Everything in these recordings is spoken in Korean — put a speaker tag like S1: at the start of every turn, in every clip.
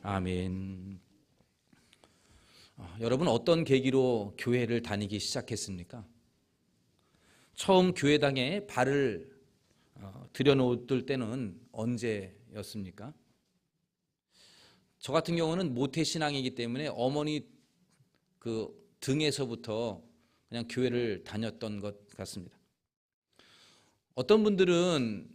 S1: 아멘. 여러분 어떤 계기로 교회를 다니기 시작했습니까? 처음 교회당에 발을 들여놓을 때는 언제였습니까? 저 같은 경우는 모태신앙이기 때문에 어머니 그 등에서부터 그냥 교회를 다녔던 것 같습니다. 어떤 분들은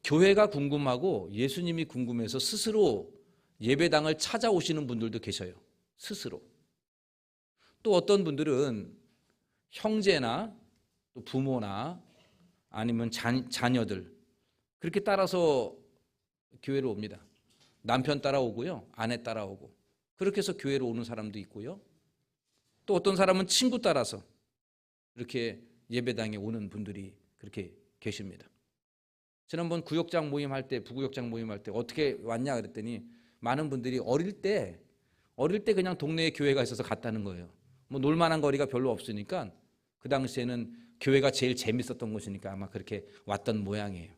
S1: 교회가 궁금하고 예수님이 궁금해서 스스로 예배당을 찾아오시는 분들도 계셔요. 스스로. 또 어떤 분들은 형제나 또 부모나 아니면 자녀들 그렇게 따라서 교회로 옵니다. 남편 따라오고요, 아내 따라오고 그렇게 해서 교회로 오는 사람도 있고요. 또 어떤 사람은 친구 따라서 이렇게 예배당에 오는 분들이 그렇게 계십니다. 지난번 구역장 모임할 때, 부구역장 모임할 때 어떻게 왔냐 그랬더니 많은 분들이 어릴 때 그냥 동네에 교회가 있어서 갔다는 거예요. 뭐 놀만한 거리가 별로 없으니까 그 당시에는 교회가 제일 재밌었던 곳이니까 아마 그렇게 왔던 모양이에요.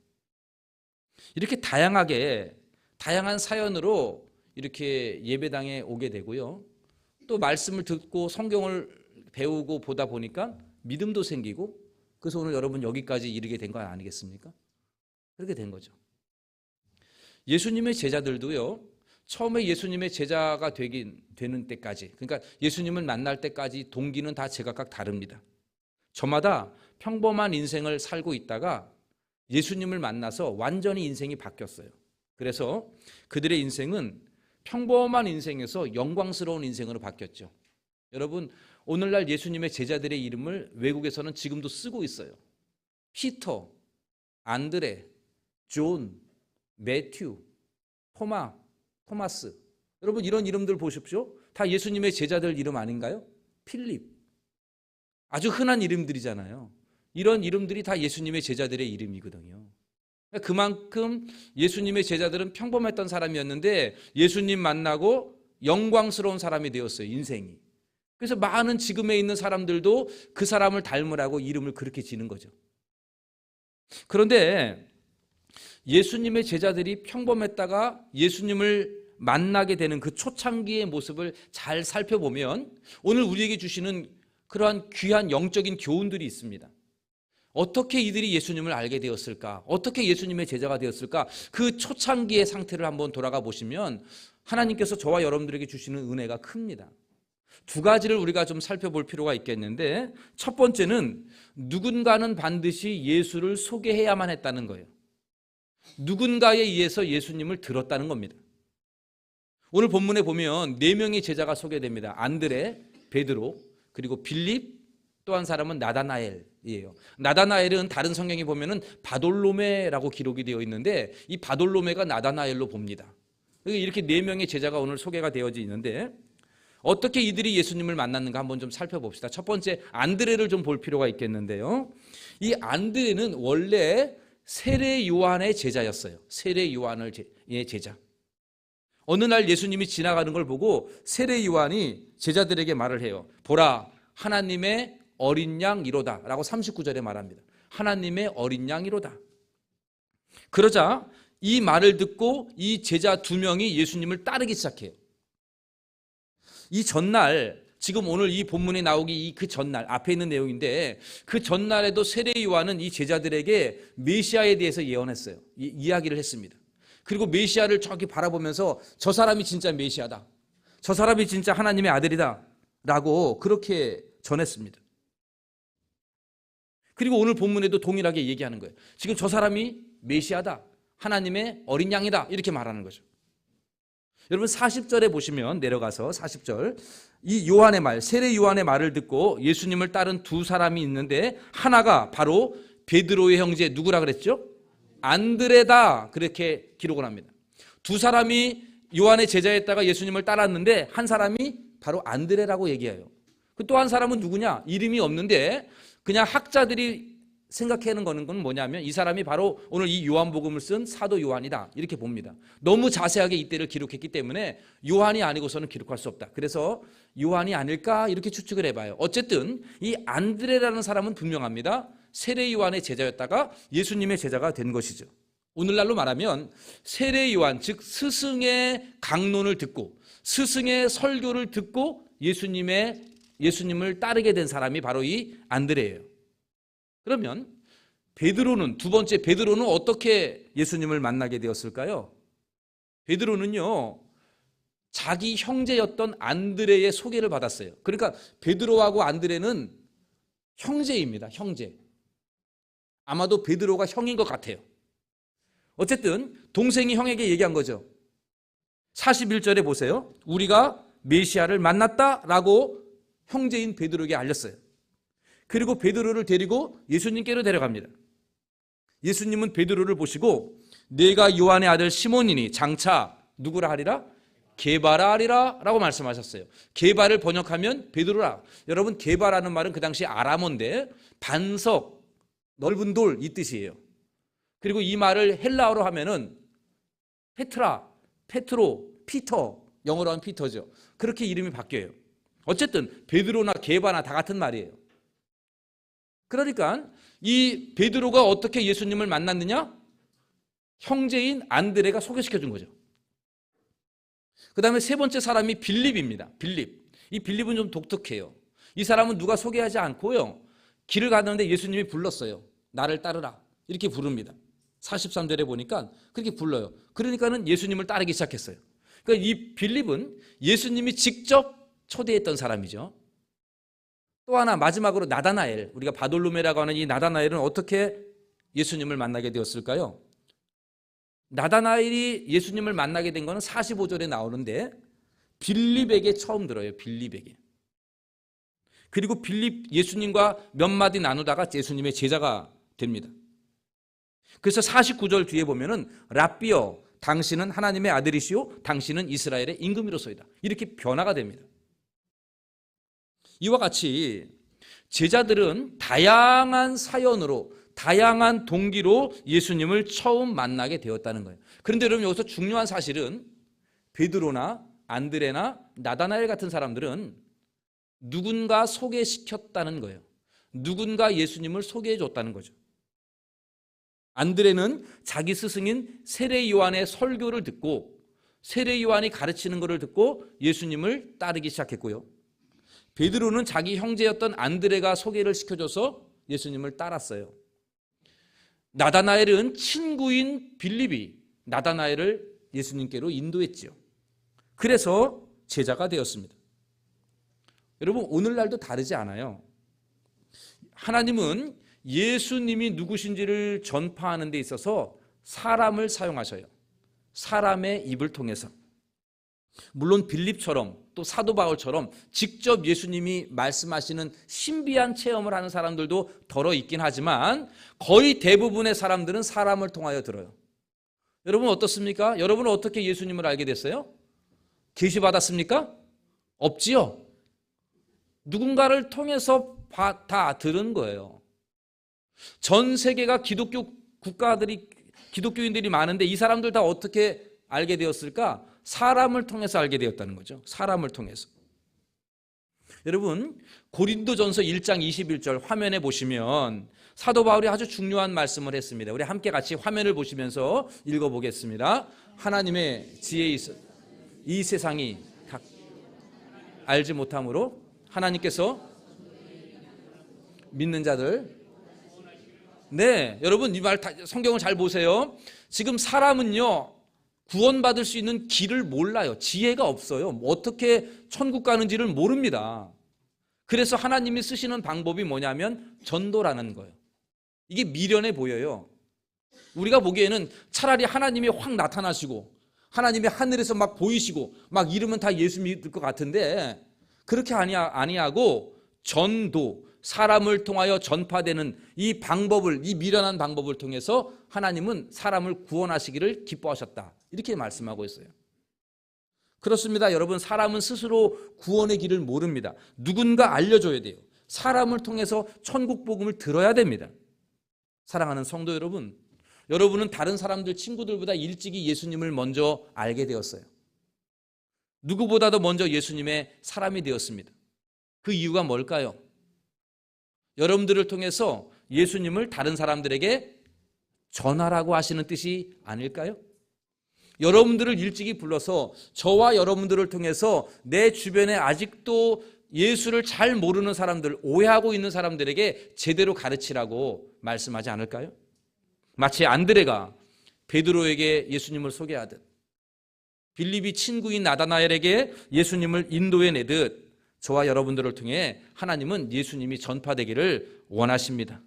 S1: 이렇게 다양한 사연으로 이렇게 예배당에 오게 되고요. 또 말씀을 듣고 성경을 배우고 보다 보니까 믿음도 생기고 그래서 오늘 여러분 여기까지 이르게 된 거 아니겠습니까? 그렇게 된 거죠. 예수님의 제자들도요. 처음에 예수님의 제자가 되는 때까지, 그러니까 예수님을 만날 때까지 동기는 다 제각각 다릅니다. 저마다 평범한 인생을 살고 있다가 예수님을 만나서 완전히 인생이 바뀌었어요. 그래서 그들의 인생은 평범한 인생에서 영광스러운 인생으로 바뀌었죠. 여러분 오늘날 예수님의 제자들의 이름을 외국에서는 지금도 쓰고 있어요. 피터, 안드레, 존, 매튜, 토마스. 여러분 이런 이름들 보십시오. 다 예수님의 제자들 이름 아닌가요? 필립. 아주 흔한 이름들이잖아요. 이런 이름들이 다 예수님의 제자들의 이름이거든요. 그만큼 예수님의 제자들은 평범했던 사람이었는데 예수님 만나고 영광스러운 사람이 되었어요. 인생이. 그래서 많은 지금에 있는 사람들도 그 사람을 닮으라고 이름을 그렇게 지는 거죠. 그런데 예수님의 제자들이 평범했다가 예수님을 만나게 되는 그 초창기의 모습을 잘 살펴보면 오늘 우리에게 주시는 그러한 귀한 영적인 교훈들이 있습니다. 어떻게 이들이 예수님을 알게 되었을까? 어떻게 예수님의 제자가 되었을까? 그 초창기의 상태를 한번 돌아가 보시면 하나님께서 저와 여러분들에게 주시는 은혜가 큽니다. 두 가지를 우리가 좀 살펴볼 필요가 있겠는데 첫 번째는 누군가는 반드시 예수를 소개해야만 했다는 거예요. 누군가에 의해서 예수님을 들었다는 겁니다. 오늘 본문에 보면 4명의 제자가 소개됩니다. 안드레, 베드로, 그리고 빌립, 또 한 사람은 나다나엘이에요. 나다나엘은 다른 성경에 보면은 바돌로메라고 기록이 되어 있는데 이 바돌로메가 나다나엘로 봅니다. 이렇게 4명의 제자가 오늘 소개가 되어져 있는데 어떻게 이들이 예수님을 만났는가 한번 좀 살펴봅시다. 첫 번째 안드레를 좀 볼 필요가 있겠는데요. 이 안드레는 원래 세례 요한의 제자였어요. 세례 요한의 제자. 어느 날 예수님이 지나가는 걸 보고 세례 요한이 제자들에게 말을 해요. 보라, 하나님의 어린 양이로다 라고 39절에 말합니다. 하나님의 어린 양이로다. 그러자 이 말을 듣고 이 제자 2명이 예수님을 따르기 시작해요. 이 전날, 지금 오늘 이 본문에 나오기 그 전날 앞에 있는 내용인데 그 전날에도 세례 요한은 이 제자들에게 메시아에 대해서 예언했어요. 이야기를 했습니다. 그리고 메시아를 저기 바라보면서 저 사람이 진짜 메시아다. 저 사람이 진짜 하나님의 아들이다 라고 그렇게 전했습니다. 그리고 오늘 본문에도 동일하게 얘기하는 거예요. 지금 저 사람이 메시아다. 하나님의 어린 양이다. 이렇게 말하는 거죠. 여러분 40절에 보시면 내려가서 40절 이 요한의 말, 세례 요한의 말을 듣고 예수님을 따른 2 사람이 있는데 하나가 바로 베드로의 형제 누구라 그랬죠? 안드레다. 그렇게 기록을 합니다. 2 사람이 요한의 제자였다가 예수님을 따랐는데 한 사람이 바로 안드레라고 얘기해요. 또 한 사람은 누구냐? 이름이 없는데 그냥 학자들이 생각하는 거는 뭐냐면 이 사람이 바로 오늘 이 요한복음을 쓴 사도 요한이다 이렇게 봅니다. 너무 자세하게 이때를 기록했기 때문에 요한이 아니고서는 기록할 수 없다. 그래서 요한이 아닐까 이렇게 추측을 해봐요. 어쨌든 이 안드레라는 사람은 분명합니다. 세례 요한의 제자였다가 예수님의 제자가 된 것이죠. 오늘날로 말하면 세례 요한, 즉 스승의 강론을 듣고 스승의 설교를 듣고 예수님을 따르게 된 사람이 바로 이 안드레예요. 그러면 베드로는, 두 번째 베드로는 어떻게 예수님을 만나게 되었을까요? 베드로는요, 자기 형제였던 안드레의 소개를 받았어요. 그러니까 베드로하고 안드레는 형제입니다. 형제. 아마도 베드로가 형인 것 같아요. 어쨌든 동생이 형에게 얘기한 거죠. 41절에 보세요. 우리가 메시아를 만났다라고 형제인 베드로에게 알렸어요. 그리고 베드로를 데리고 예수님께로 데려갑니다. 예수님은 베드로를 보시고 내가 요한의 아들 시몬이니 장차 누구라 하리라? 게바라 하리라 라고 말씀하셨어요. 게바를 번역하면 베드로라. 여러분, 게바라는 말은 그 당시 아람어인데 반석, 넓은 돌 이 뜻이에요. 그리고 이 말을 헬라어로 하면은 페트라, 페트로, 피터, 영어로 하면 피터죠. 그렇게 이름이 바뀌어요. 어쨌든 베드로나 게바나 다 같은 말이에요. 그러니까 이 베드로가 어떻게 예수님을 만났느냐? 형제인 안드레가 소개시켜 준 거죠. 그 다음에 세 번째 사람이 빌립입니다. 빌립. 이 빌립은 좀 독특해요. 이 사람은 누가 소개하지 않고요, 길을 가는데 예수님이 불렀어요. 나를 따르라. 이렇게 부릅니다. 43절에 보니까 그렇게 불러요. 그러니까는 예수님을 따르기 시작했어요. 그러니까 이 빌립은 예수님이 직접 초대했던 사람이죠. 또 하나 마지막으로 나다나엘, 우리가 바돌로메라고 하는 이 나다나엘은 어떻게 예수님을 만나게 되었을까요? 나다나엘이 예수님을 만나게 된 것은 45절에 나오는데 빌립에게 처음 들어요. 빌립에게. 그리고 빌립 예수님과 몇 마디 나누다가 예수님의 제자가 됩니다. 그래서 49절 뒤에 보면은 랍비여, 당신은 하나님의 아들이시오, 당신은 이스라엘의 임금이로소이다. 이렇게 변화가 됩니다. 이와 같이 제자들은 다양한 사연으로, 다양한 동기로 예수님을 처음 만나게 되었다는 거예요. 그런데 여러분, 여기서 중요한 사실은 베드로나 안드레나 나다나엘 같은 사람들은 누군가 소개시켰다는 거예요. 누군가 예수님을 소개해 줬다는 거죠. 안드레는 자기 스승인 세례 요한의 설교를 듣고 세례 요한이 가르치는 것을 듣고 예수님을 따르기 시작했고요. 베드로는 자기 형제였던 안드레가 소개를 시켜줘서 예수님을 따랐어요. 나다나엘은 친구인 빌립이 나다나엘을 예수님께로 인도했지요. 그래서 제자가 되었습니다. 여러분, 오늘날도 다르지 않아요. 하나님은 예수님이 누구신지를 전파하는 데 있어서 사람을 사용하셔요. 사람의 입을 통해서. 물론 빌립처럼 또 사도 바울처럼 직접 예수님이 말씀하시는 신비한 체험을 하는 사람들도 덜어 있긴 하지만 거의 대부분의 사람들은 사람을 통하여 들어요. 여러분 어떻습니까? 여러분은 어떻게 예수님을 알게 됐어요? 계시 받았습니까? 없지요. 누군가를 통해서 다 들은 거예요. 전 세계가 기독교 국가들이, 기독교인들이 많은데 이 사람들 다 어떻게 알게 되었을까? 사람을 통해서 알게 되었다는 거죠. 사람을 통해서. 여러분, 고린도전서 1장 21절 화면에 보시면 사도 바울이 아주 중요한 말씀을 했습니다. 우리 함께 같이 화면을 보시면서 읽어보겠습니다. 하나님의 지혜에 있어 이 세상이 다 알지 못함으로 하나님께서 믿는 자들, 네, 여러분 이 말 성경을 잘 보세요. 지금 사람은요, 구원받을 수 있는 길을 몰라요. 지혜가 없어요. 어떻게 천국 가는지를 모릅니다. 그래서 하나님이 쓰시는 방법이 뭐냐면 전도라는 거예요. 이게 미련해 보여요. 우리가 보기에는 차라리 하나님이 확 나타나시고 하나님이 하늘에서 막 보이시고 막 이러면 다 예수 믿을 것 같은데 그렇게 아니하고 전도, 사람을 통하여 전파되는 이 방법을, 이 미련한 방법을 통해서 하나님은 사람을 구원하시기를 기뻐하셨다. 이렇게 말씀하고 있어요. 그렇습니다. 여러분, 사람은 스스로 구원의 길을 모릅니다. 누군가 알려줘야 돼요. 사람을 통해서 천국 복음을 들어야 됩니다. 사랑하는 성도 여러분, 여러분은 다른 사람들, 친구들보다 일찍이 예수님을 먼저 알게 되었어요. 누구보다도 먼저 예수님의 사람이 되었습니다. 그 이유가 뭘까요? 여러분들을 통해서 예수님을 다른 사람들에게 전하라고 하시는 뜻이 아닐까요? 여러분들을 일찍이 불러서 저와 여러분들을 통해서 내 주변에 아직도 예수를 잘 모르는 사람들, 오해하고 있는 사람들에게 제대로 가르치라고 말씀하지 않을까요? 마치 안드레가 베드로에게 예수님을 소개하듯, 빌립이 친구인 나다나엘에게 예수님을 인도해내듯 저와 여러분들을 통해 하나님은 예수님이 전파되기를 원하십니다.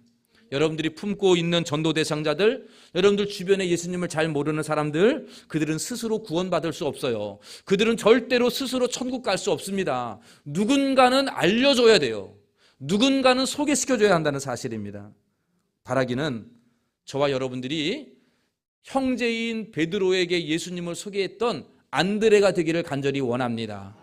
S1: 여러분들이 품고 있는 전도 대상자들, 여러분들 주변에 예수님을 잘 모르는 사람들, 그들은 스스로 구원받을 수 없어요. 그들은 절대로 스스로 천국 갈 수 없습니다. 누군가는 알려줘야 돼요. 누군가는 소개시켜줘야 한다는 사실입니다. 바라기는 저와 여러분들이 형제인 베드로에게 예수님을 소개했던 안드레가 되기를 간절히 원합니다.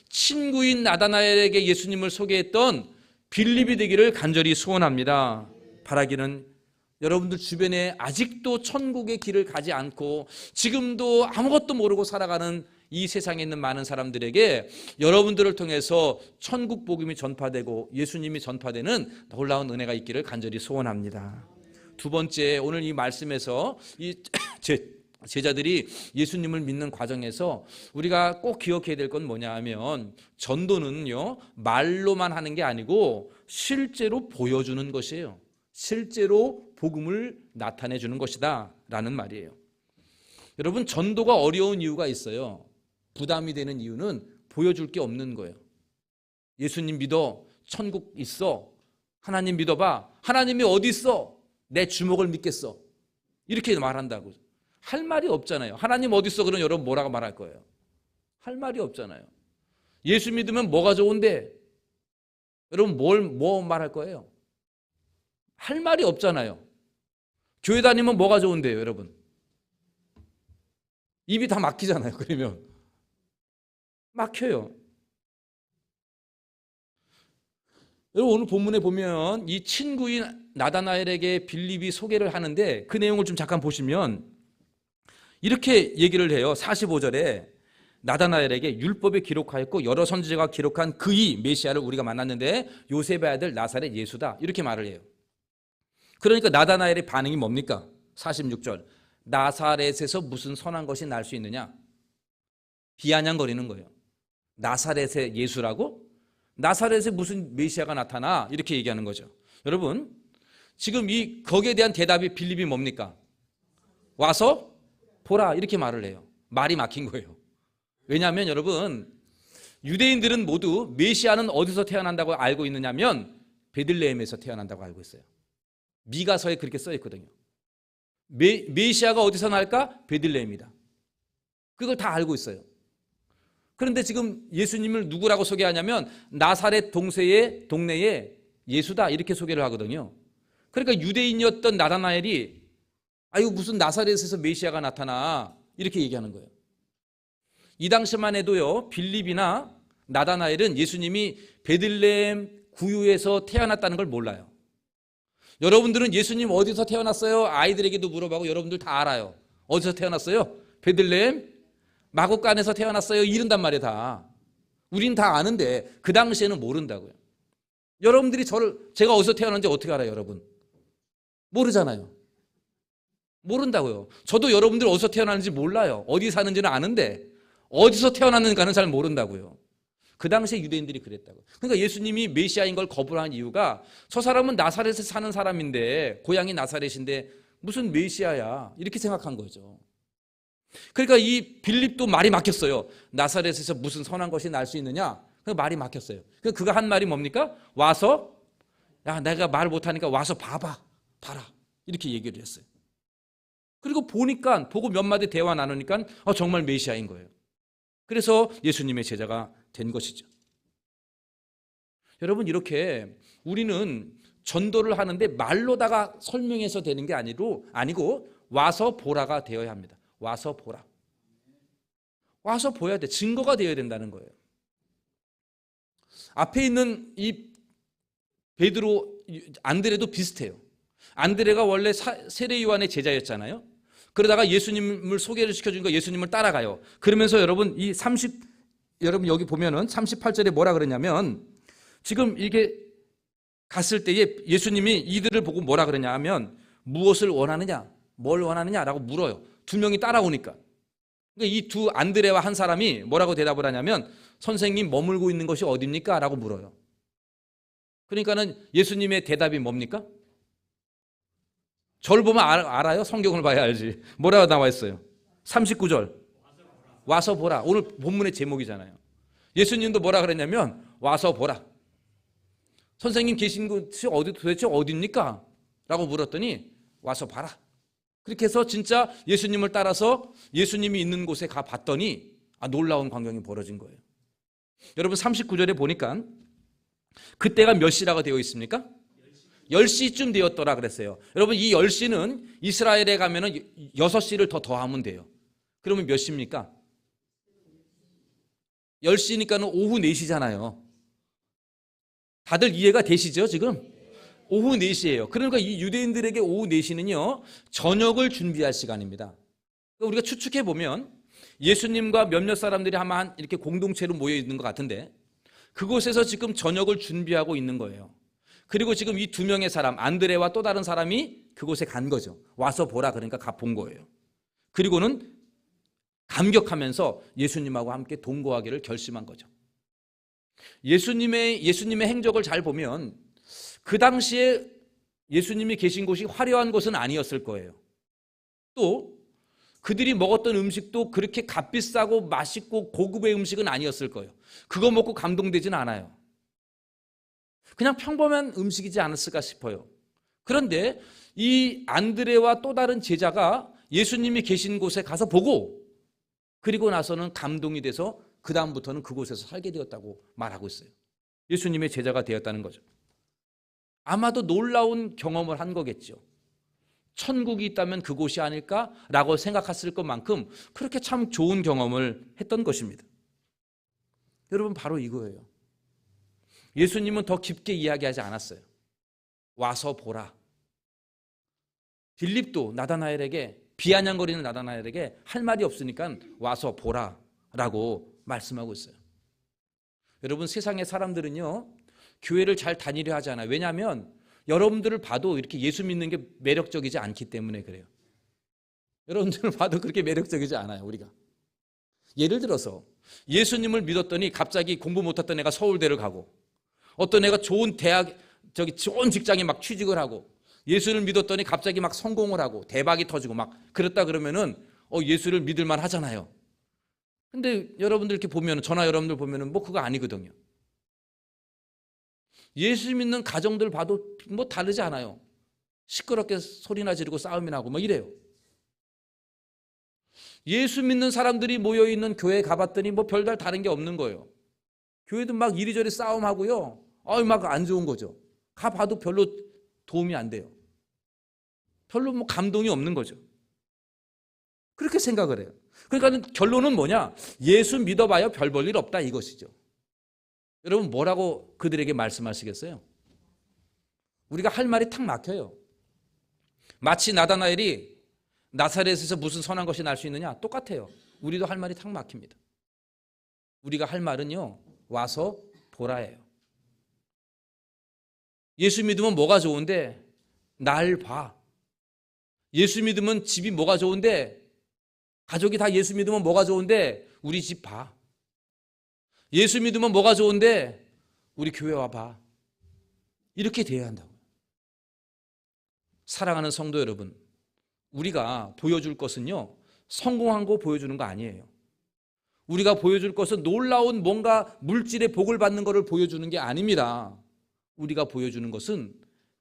S1: 친구인 나다나엘에게 예수님을 소개했던 빌립이 되기를 간절히 소원합니다. 바라기는 여러분들 주변에 아직도 천국의 길을 가지 않고 지금도 아무것도 모르고 살아가는 이 세상에 있는 많은 사람들에게 여러분들을 통해서 천국 복음이 전파되고 예수님이 전파되는 놀라운 은혜가 있기를 간절히 소원합니다. 두 번째, 오늘 이 말씀에서 이 제자들이 예수님을 믿는 과정에서 우리가 꼭 기억해야 될 건 뭐냐 하면, 전도는요 말로만 하는 게 아니고 실제로 보여주는 것이에요. 실제로 복음을 나타내 주는 것이다 라는 말이에요. 여러분, 전도가 어려운 이유가 있어요. 부담이 되는 이유는 보여줄 게 없는 거예요. 예수님 믿어, 천국 있어. 하나님 믿어봐. 하나님이 어디 있어? 내 주먹을 믿겠어. 이렇게 말한다고. 할 말이 없잖아요. 하나님 어디 있어? 그럼 여러분 뭐라고 말할 거예요? 할 말이 없잖아요. 예수 믿으면 뭐가 좋은데? 여러분 뭐 말할 거예요? 할 말이 없잖아요. 교회 다니면 뭐가 좋은데요, 여러분? 입이 다 막히잖아요. 그러면 막혀요. 여러분, 오늘 본문에 보면 이 친구인 나다나엘에게 빌립이 소개를 하는데 그 내용을 좀 잠깐 보시면 이렇게 얘기를 해요. 45절에 나다나엘에게 율법에 기록하였고 여러 선지자가 기록한 그의 메시아를 우리가 만났는데 요셉의 아들 나사렛 예수다. 이렇게 말을 해요. 그러니까 나다나엘의 반응이 뭡니까? 46절. 나사렛에서 무슨 선한 것이 날 수 있느냐? 비아냥거리는 거예요. 나사렛의 예수라고? 나사렛에 무슨 메시아가 나타나? 이렇게 얘기하는 거죠. 여러분, 지금 거기에 대한 대답이 빌립이 뭡니까? 와서 보라, 이렇게 말을 해요. 말이 막힌 거예요. 왜냐하면 여러분, 유대인들은 모두 메시아는 어디서 태어난다고 알고 있느냐면 베들레헴에서 태어난다고 알고 있어요. 미가서에 그렇게 써 있거든요. 메시아가 어디서 날까? 베들레헴이다. 그걸 다 알고 있어요. 그런데 지금 예수님을 누구라고 소개하냐면 나사렛 동네의 예수다, 이렇게 소개를 하거든요. 그러니까 유대인이었던 나다나엘이 아유 무슨 나사렛에서 메시아가 나타나, 이렇게 얘기하는 거예요. 이 당시만 해도요, 빌립이나 나다나엘은 예수님이 베들레헴 구유에서 태어났다는 걸 몰라요. 여러분들은 예수님 어디서 태어났어요? 아이들에게도 물어보고 여러분들 다 알아요. 어디서 태어났어요? 베들레헴 마곡간에서 태어났어요. 이른단 말이에요. 다. 우린 다 아는데 그 당시에는 모른다고요. 여러분들이 제가 어디서 태어났는지 어떻게 알아요, 여러분? 모르잖아요. 모른다고요. 저도 여러분들 어디서 태어났는지 몰라요. 어디 사는지는 아는데 어디서 태어났는가는 잘 모른다고요. 그 당시에 유대인들이 그랬다고. 그러니까 예수님이 메시아인 걸 거부한 이유가 저 사람은 나사렛에 사는 사람인데, 고향이 나사렛인데 무슨 메시아야, 이렇게 생각한 거죠. 그러니까 이 빌립도 말이 막혔어요. 나사렛에서 무슨 선한 것이 날 수 있느냐? 말이 막혔어요. 그가 한 말이 뭡니까? 와서, 야, 내가 말 못하니까 와서 봐라, 이렇게 얘기를 했어요. 그리고 보고 몇 마디 대화 나누니까 정말 메시아인 거예요. 그래서 예수님의 제자가 된 것이죠. 여러분, 이렇게 우리는 전도를 하는데 말로다가 설명해서 되는 게 아니고 와서 보라가 되어야 합니다. 와서 보라. 와서 보여야 돼. 증거가 되어야 된다는 거예요. 앞에 있는 이 안드레도 비슷해요. 안드레가 원래 세례 요한의 제자였잖아요. 그러다가 예수님을 소개를 시켜주니까 예수님을 따라가요. 그러면서 여러분 여러분 여기 보면은 38절에 뭐라 그러냐면, 지금 이게 갔을 때에 예수님이 이들을 보고 뭐라 그러냐 하면 무엇을 원하느냐, 뭘 원하느냐라고 물어요. 두 명이 따라오니까. 그러니까 이 두 안드레와 한 사람이 뭐라고 대답을 하냐면 선생님 머물고 있는 것이 어디입니까? 라고 물어요. 그러니까는 예수님의 대답이 뭡니까? 저를 보면 알아요? 성경을 봐야 알지. 뭐라고 나와 있어요? 39절. 와서 보라. 오늘 본문의 제목이잖아요. 예수님도 뭐라 그랬냐면 와서 보라. 선생님 계신 곳이 도대체 어디입니까? 라고 물었더니 와서 봐라. 그렇게 해서 진짜 예수님을 따라서 예수님이 있는 곳에 가 봤더니 놀라운 광경이 벌어진 거예요. 여러분 39절에 보니까 그때가 몇 시라고 되어 있습니까? 10시쯤 되었더라 그랬어요. 여러분 이 10시는 이스라엘에 가면은 6시를 더 더하면 돼요. 그러면 몇 시입니까? 10시니까는 오후 4시잖아요. 다들 이해가 되시죠 지금? 오후 4시예요. 그러니까 이 유대인들에게 오후 4시는요 저녁을 준비할 시간입니다. 우리가 추측해 보면 예수님과 몇몇 사람들이 아마 이렇게 공동체로 모여 있는 것 같은데 그곳에서 지금 저녁을 준비하고 있는 거예요. 그리고 지금 이 두 명의 사람 안드레와 또 다른 사람이 그곳에 간 거죠. 와서 보라 그러니까 본 거예요. 그리고는 감격하면서 예수님하고 함께 동거하기를 결심한 거죠. 예수님의 행적을 잘 보면 그 당시에 예수님이 계신 곳이 화려한 곳은 아니었을 거예요. 또 그들이 먹었던 음식도 그렇게 값비싸고 맛있고 고급의 음식은 아니었을 거예요. 그거 먹고 감동되진 않아요. 그냥 평범한 음식이지 않았을까 싶어요. 그런데 이 안드레와 또 다른 제자가 예수님이 계신 곳에 가서 보고 그리고 나서는 감동이 돼서 그 다음부터는 그곳에서 살게 되었다고 말하고 있어요. 예수님의 제자가 되었다는 거죠. 아마도 놀라운 경험을 한 거겠죠. 천국이 있다면 그곳이 아닐까라고 생각했을 것만큼 그렇게 참 좋은 경험을 했던 것입니다. 여러분 바로 이거예요. 예수님은 더 깊게 이야기하지 않았어요. 와서 보라. 빌립도 나다나엘에게 비아냥거리는 나다나엘에게 할 말이 없으니까 와서 보라라고 말씀하고 있어요. 여러분 세상의 사람들은요 교회를 잘 다니려 하잖아요. 왜냐하면 여러분들을 봐도 이렇게 예수 믿는 게 매력적이지 않기 때문에 그래요. 여러분들을 봐도 그렇게 매력적이지 않아요. 우리가 예를 들어서 예수님을 믿었더니 갑자기 공부 못했던 애가 서울대를 가고 어떤 애가 좋은 대학 좋은 직장에 막 취직을 하고 예수를 믿었더니 갑자기 막 성공을 하고 대박이 터지고 막 그랬다 그러면은 예수를 믿을 만 하잖아요. 근데 여러분들 이렇게 보면 저나 여러분들 보면은 뭐 그거 아니거든요. 예수 믿는 가정들 봐도 뭐 다르지 않아요. 시끄럽게 소리나 지르고 싸움이 나고 뭐 이래요. 예수 믿는 사람들이 모여있는 교회에 가봤더니 뭐 별달 다른 게 없는 거예요. 교회도 막 이리저리 싸움하고요. 막 안 좋은 거죠. 가봐도 별로 도움이 안 돼요. 별로 뭐 감동이 없는 거죠. 그렇게 생각을 해요. 그러니까 결론은 뭐냐? 예수 믿어봐야 별 볼 일 없다 이것이죠. 여러분 뭐라고 그들에게 말씀하시겠어요? 우리가 할 말이 탁 막혀요. 마치 나다나엘이 나사렛에서 무슨 선한 것이 날 수 있느냐? 똑같아요. 우리도 할 말이 탁 막힙니다. 우리가 할 말은요. 와서 보라예요. 예수 믿으면 뭐가 좋은데? 날 봐. 예수 믿으면 집이 뭐가 좋은데? 가족이 다 예수 믿으면 뭐가 좋은데? 우리 집 봐. 예수 믿으면 뭐가 좋은데? 우리 교회 와봐. 이렇게 돼야 한다고. 사랑하는 성도 여러분, 우리가 보여줄 것은요 성공한 거 보여주는 거 아니에요. 우리가 보여줄 것은 놀라운 뭔가 물질의 복을 받는 것을 보여주는 게 아닙니다. 우리가 보여주는 것은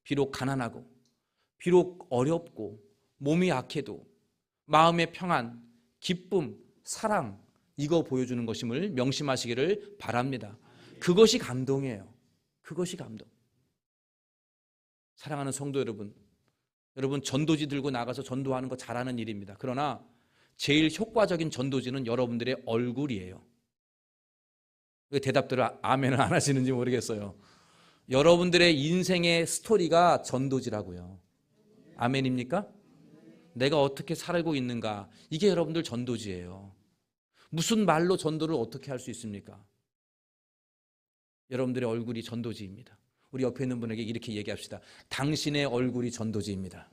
S1: 비록 가난하고 비록 어렵고 몸이 약해도 마음의 평안, 기쁨, 사랑 이거 보여주는 것임을 명심하시기를 바랍니다. 그것이 감동이에요. 그것이 감동. 사랑하는 성도 여러분, 여러분 전도지 들고 나가서 전도하는 거 잘하는 일입니다. 그러나 제일 효과적인 전도지는 여러분들의 얼굴이에요. 왜 대답들을 아멘을 안 하시는지 모르겠어요. 여러분들의 인생의 스토리가 전도지라고요. 아멘입니까? 내가 어떻게 살고 있는가, 이게 여러분들 전도지예요. 무슨 말로 전도를 어떻게 할 수 있습니까? 여러분들의 얼굴이 전도지입니다. 우리 옆에 있는 분에게 이렇게 얘기합시다. 당신의 얼굴이 전도지입니다.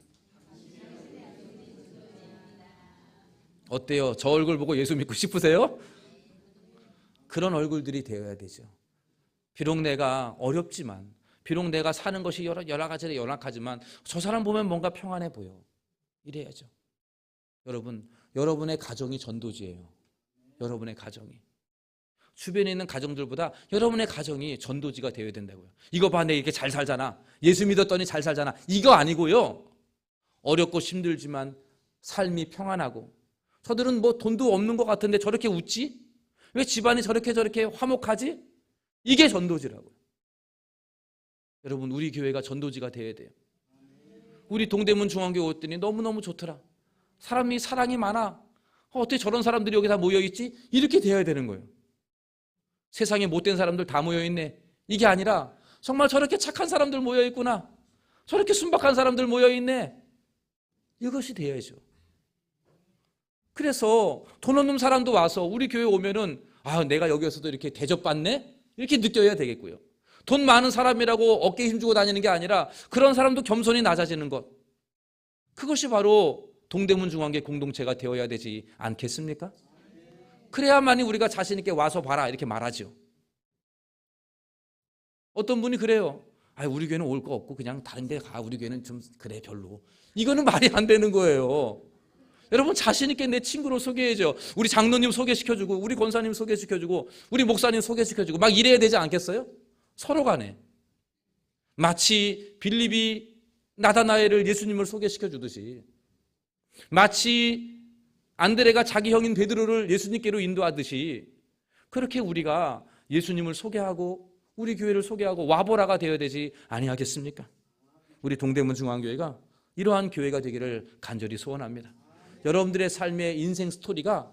S1: 어때요? 저 얼굴 보고 예수 믿고 싶으세요? 그런 얼굴들이 되어야 되죠. 비록 내가 어렵지만, 비록 내가 사는 것이 여러 가지로 연약하지만 저 사람 보면 뭔가 평안해 보여. 이래야죠. 여러분, 여러분의 가정이 전도지예요. 여러분의 가정이. 주변에 있는 가정들보다 여러분의 가정이 전도지가 되어야 된다고요. 이거 봐, 내 이렇게 잘 살잖아. 예수 믿었더니 잘 살잖아. 이거 아니고요. 어렵고 힘들지만 삶이 평안하고, 저들은 뭐 돈도 없는 것 같은데 저렇게 웃지? 왜 집안이 저렇게 화목하지? 이게 전도지라고요. 여러분, 우리 교회가 전도지가 되어야 돼요. 우리 동대문 중앙교회 왔더니 너무너무 좋더라. 사랑이 많아. 어떻게 저런 사람들이 여기 다 모여있지? 이렇게 되어야 되는 거예요. 세상에 못된 사람들 다 모여있네. 이게 아니라 정말 저렇게 착한 사람들 모여있구나. 저렇게 순박한 사람들 모여있네. 이것이 되어야죠. 그래서 돈 없는 사람도 와서 우리 교회 오면은 내가 여기에서도 이렇게 대접받네? 이렇게 느껴야 되겠고요. 돈 많은 사람이라고 어깨에 힘주고 다니는 게 아니라 그런 사람도 겸손히 낮아지는 것. 그것이 바로 동대문 중앙교회 공동체가 되어야 되지 않겠습니까? 그래야만이 우리가 자신 있게 와서 봐라 이렇게 말하죠. 어떤 분이 그래요. 우리 교회는 올 거 없고 그냥 다른 데 가. 우리 교회는 좀 그래 별로. 이거는 말이 안 되는 거예요. 여러분, 자신 있게 내 친구를 소개해줘. 우리 장로님 소개시켜주고, 우리 권사님 소개시켜주고, 우리 목사님 소개시켜주고 막 이래야 되지 않겠어요? 서로 간에. 마치 빌립이 나다나엘을 예수님을 소개시켜주듯이, 마치 안드레가 자기 형인 베드로를 예수님께로 인도하듯이, 그렇게 우리가 예수님을 소개하고 우리 교회를 소개하고 와보라가 되어야 되지 아니하겠습니까? 우리 동대문 중앙교회가 이러한 교회가 되기를 간절히 소원합니다. 여러분들의 삶의 인생 스토리가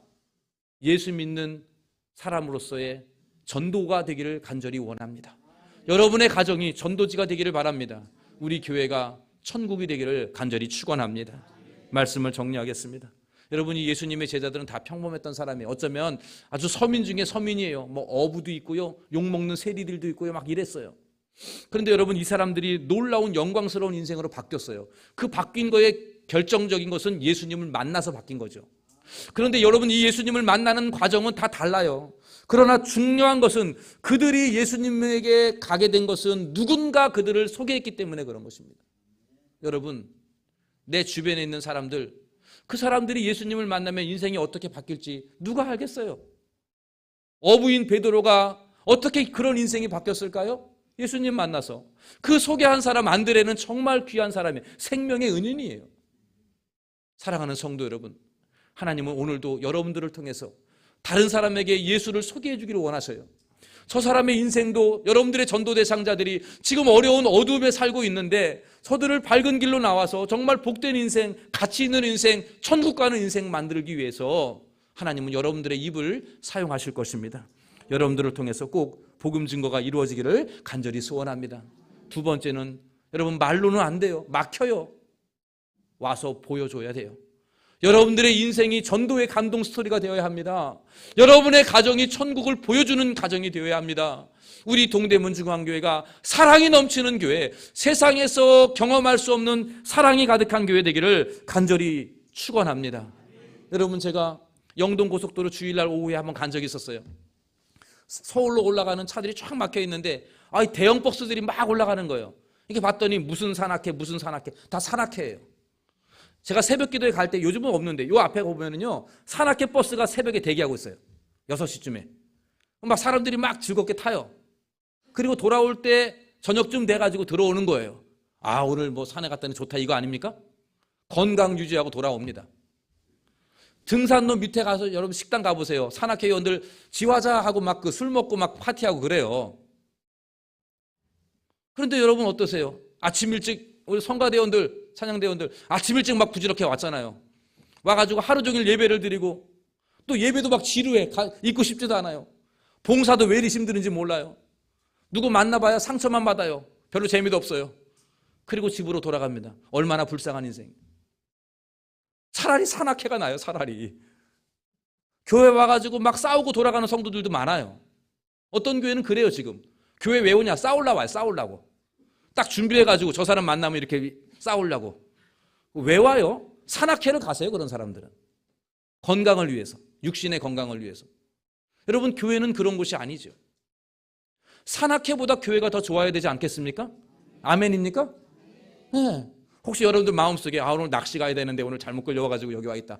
S1: 예수 믿는 사람으로서의 전도가 되기를 간절히 원합니다. 여러분의 가정이 전도지가 되기를 바랍니다. 우리 교회가 천국이 되기를 간절히 축원합니다. 말씀을 정리하겠습니다. 여러분이 예수님의 제자들은 다 평범했던 사람이에요. 어쩌면 아주 서민 중에 서민이에요. 뭐 어부도 있고요, 욕먹는 세리들도 있고요, 막 이랬어요. 그런데 여러분, 이 사람들이 놀라운 영광스러운 인생으로 바뀌었어요. 그 바뀐 거에 결정적인 것은 예수님을 만나서 바뀐 거죠. 그런데 여러분, 이 예수님을 만나는 과정은 다 달라요. 그러나 중요한 것은 그들이 예수님에게 가게 된 것은 누군가 그들을 소개했기 때문에 그런 것입니다. 여러분, 내 주변에 있는 사람들, 그 사람들이 예수님을 만나면 인생이 어떻게 바뀔지 누가 알겠어요? 어부인 베드로가 어떻게 그런 인생이 바뀌었을까요? 예수님 만나서. 그 소개한 사람 안드레는 정말 귀한 사람이에요. 생명의 은인이에요. 사랑하는 성도 여러분, 하나님은 오늘도 여러분들을 통해서 다른 사람에게 예수를 소개해 주기를 원하셔요. 저 사람의 인생도, 여러분들의 전도 대상자들이 지금 어려운 어둠에 살고 있는데 저들을 밝은 길로 나와서 정말 복된 인생, 가치 있는 인생, 천국 가는 인생 만들기 위해서 하나님은 여러분들의 입을 사용하실 것입니다. 여러분들을 통해서 꼭 복음 증거가 이루어지기를 간절히 소원합니다. 두 번째는, 여러분, 말로는 안 돼요. 막혀요. 와서 보여줘야 돼요. 여러분들의 인생이 전도의 감동 스토리가 되어야 합니다. 여러분의 가정이 천국을 보여주는 가정이 되어야 합니다. 우리 동대문 중앙교회가 사랑이 넘치는 교회, 세상에서 경험할 수 없는 사랑이 가득한 교회 되기를 간절히 축원합니다. 여러분, 제가 영동고속도로 주일날 오후에 한번 간 적이 있었어요. 서울로 올라가는 차들이 쫙 막혀 있는데 대형 버스들이 막 올라가는 거예요. 이렇게 봤더니 무슨 산악회 다 산악회예요. 제가 새벽 기도에 갈 때, 요즘은 없는데 요 앞에 보면은요, 산악회 버스가 새벽에 대기하고 있어요. 6시쯤에. 막 사람들이 막 즐겁게 타요. 그리고 돌아올 때 저녁쯤 돼가지고 들어오는 거예요. 오늘 뭐 산에 갔더니 좋다, 이거 아닙니까? 건강 유지하고 돌아옵니다. 등산로 밑에 가서 여러분 식당 가보세요. 산악회 회원들 지화자 하고 막 그 술 먹고 막 파티하고 그래요. 그런데 여러분 어떠세요? 아침 일찍 우리 성가대원들, 찬양대원들 아침 일찍 막 부지런히 왔잖아요. 와가지고 하루 종일 예배를 드리고, 또 예배도 막 지루해. 있고 싶지도 않아요. 봉사도 왜 이리 힘드는지 몰라요. 누구 만나봐야 상처만 받아요. 별로 재미도 없어요. 그리고 집으로 돌아갑니다. 얼마나 불쌍한 인생. 차라리 산악회가 나요. 차라리. 교회 와가지고 막 싸우고 돌아가는 성도들도 많아요. 어떤 교회는 그래요. 지금 교회 왜 오냐? 싸우려고 와요. 싸우려고. 딱 준비해가지고 저 사람 만나면 이렇게 싸우려고. 왜 와요? 산악회를 가세요. 그런 사람들은. 건강을 위해서, 육신의 건강을 위해서. 여러분, 교회는 그런 곳이 아니죠. 산악회보다 교회가 더 좋아야 되지 않겠습니까? 아멘입니까? 네. 혹시 여러분들 마음속에 오늘 낚시 가야 되는데 오늘 잘못 끌려와가지고 여기 와 있다.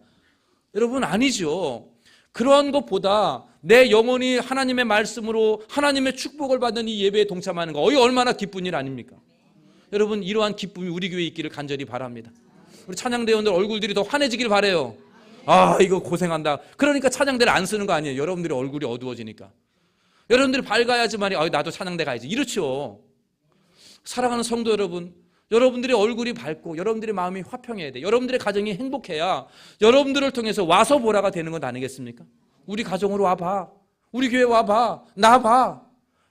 S1: 여러분, 아니죠. 그런 것보다 내 영혼이 하나님의 말씀으로 하나님의 축복을 받는 이 예배에 동참하는 거 얼마나 기쁜 일 아닙니까? 여러분, 이러한 기쁨이 우리 교회에 있기를 간절히 바랍니다. 우리 찬양대원들 얼굴들이 더 환해지길 바라요. 이거 고생한다. 그러니까 찬양대를 안 쓰는 거 아니에요. 여러분들의 얼굴이 어두워지니까. 여러분들이 밝아야지만이 나도 찬양대 가야지. 이렇죠. 사랑하는 성도 여러분, 여러분들의 얼굴이 밝고 여러분들의 마음이 화평해야 돼. 여러분들의 가정이 행복해야 여러분들을 통해서 와서 보라가 되는 것 아니겠습니까? 우리 가정으로 와봐. 우리 교회 와봐. 나봐.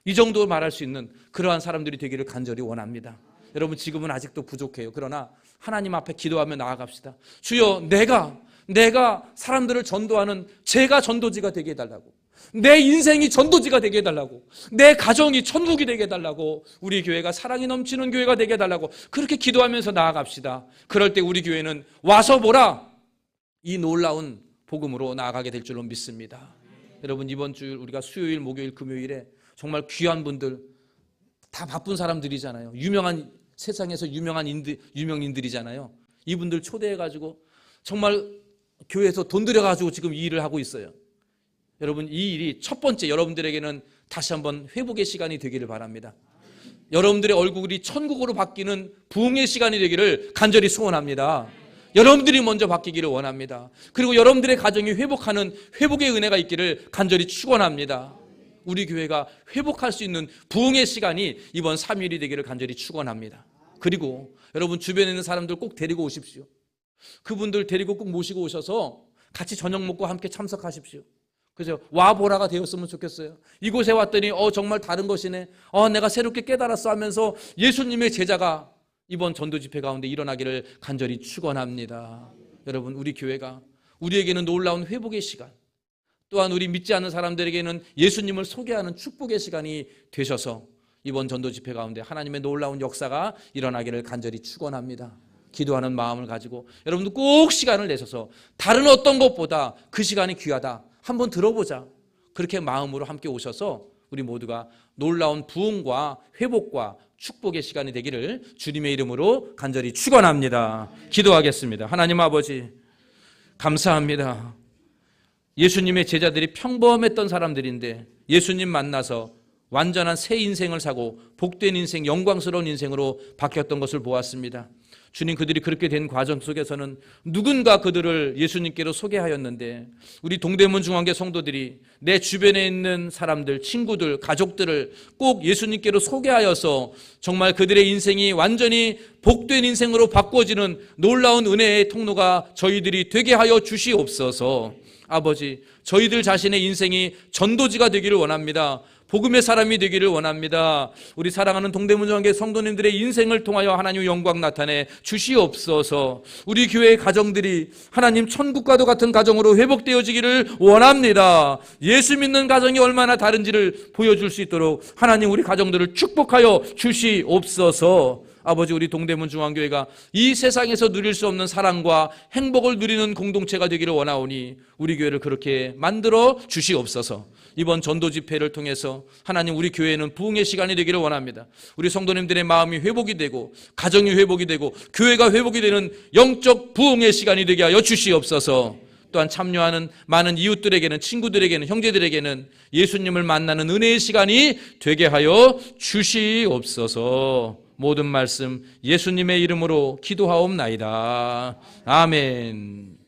S1: 이 정도 말할 수 있는 그러한 사람들이 되기를 간절히 원합니다. 여러분, 지금은 아직도 부족해요. 그러나 하나님 앞에 기도하며 나아갑시다. 주여, 내가 사람들을 전도하는 제가 전도지가 되게 해달라고, 내 인생이 전도지가 되게 해달라고, 내 가정이 천국이 되게 해달라고, 우리 교회가 사랑이 넘치는 교회가 되게 해달라고 그렇게 기도하면서 나아갑시다. 그럴 때 우리 교회는 와서 보라, 이 놀라운 복음으로 나아가게 될 줄로 믿습니다. 여러분, 이번 주 우리가 수요일, 목요일, 금요일에 정말 귀한 분들, 다 바쁜 사람들이잖아요. 세상에서 유명인들이잖아요. 이분들 초대해가지고 정말 교회에서 돈 들여가지고 지금 이 일을 하고 있어요. 여러분, 이 일이 첫 번째 여러분들에게는 다시 한번 회복의 시간이 되기를 바랍니다. 여러분들의 얼굴이 천국으로 바뀌는 부흥의 시간이 되기를 간절히 소원합니다. 여러분들이 먼저 바뀌기를 원합니다. 그리고 여러분들의 가정이 회복하는 회복의 은혜가 있기를 간절히 축원합니다. 우리 교회가 회복할 수 있는 부흥의 시간이 이번 3일이 되기를 간절히 축원합니다. 그리고 여러분, 주변에 있는 사람들 꼭 데리고 오십시오. 그분들 데리고 꼭 모시고 오셔서 같이 저녁 먹고 함께 참석하십시오. 그죠? 와보라가 되었으면 좋겠어요. 이곳에 왔더니 정말 다른 것이네, 내가 새롭게 깨달았어 하면서 예수님의 제자가 이번 전도 집회 가운데 일어나기를 간절히 축원합니다. 여러분, 우리 교회가 우리에게는 놀라운 회복의 시간, 또한 우리 믿지 않는 사람들에게는 예수님을 소개하는 축복의 시간이 되셔서 이번 전도 집회 가운데 하나님의 놀라운 역사가 일어나기를 간절히 축원합니다. 기도하는 마음을 가지고 여러분들 꼭 시간을 내셔서 다른 어떤 것보다 그 시간이 귀하다, 한번 들어보자, 그렇게 마음으로 함께 오셔서 우리 모두가 놀라운 부흥과 회복과 축복의 시간이 되기를 주님의 이름으로 간절히 축원합니다. 기도하겠습니다. 하나님 아버지, 감사합니다. 예수님의 제자들이 평범했던 사람들인데 예수님 만나서 완전한 새 인생을 사고 복된 인생, 영광스러운 인생으로 바뀌었던 것을 보았습니다. 주님, 그들이 그렇게 된 과정 속에서는 누군가 그들을 예수님께로 소개하였는데 우리 동대문 중앙교 성도들이 내 주변에 있는 사람들, 친구들, 가족들을 꼭 예수님께로 소개하여서 정말 그들의 인생이 완전히 복된 인생으로 바꿔지는 놀라운 은혜의 통로가 저희들이 되게 하여 주시옵소서. 아버지, 저희들 자신의 인생이 전도지가 되기를 원합니다. 복음의 사람이 되기를 원합니다. 우리 사랑하는 동대문 중앙교회 성도님들의 인생을 통하여 하나님의 영광 나타내 주시옵소서. 우리 교회의 가정들이 하나님 천국과도 같은 가정으로 회복되어지기를 원합니다. 예수 믿는 가정이 얼마나 다른지를 보여줄 수 있도록 하나님 우리 가정들을 축복하여 주시옵소서. 아버지, 우리 동대문 중앙교회가 이 세상에서 누릴 수 없는 사랑과 행복을 누리는 공동체가 되기를 원하오니 우리 교회를 그렇게 만들어 주시옵소서. 이번 전도 집회를 통해서 하나님, 우리 교회는 부흥의 시간이 되기를 원합니다. 우리 성도님들의 마음이 회복이 되고 가정이 회복이 되고 교회가 회복이 되는 영적 부흥의 시간이 되게 하여 주시옵소서. 또한 참여하는 많은 이웃들에게는, 친구들에게는, 형제들에게는 예수님을 만나는 은혜의 시간이 되게 하여 주시옵소서. 모든 말씀 예수님의 이름으로 기도하옵나이다. 아멘.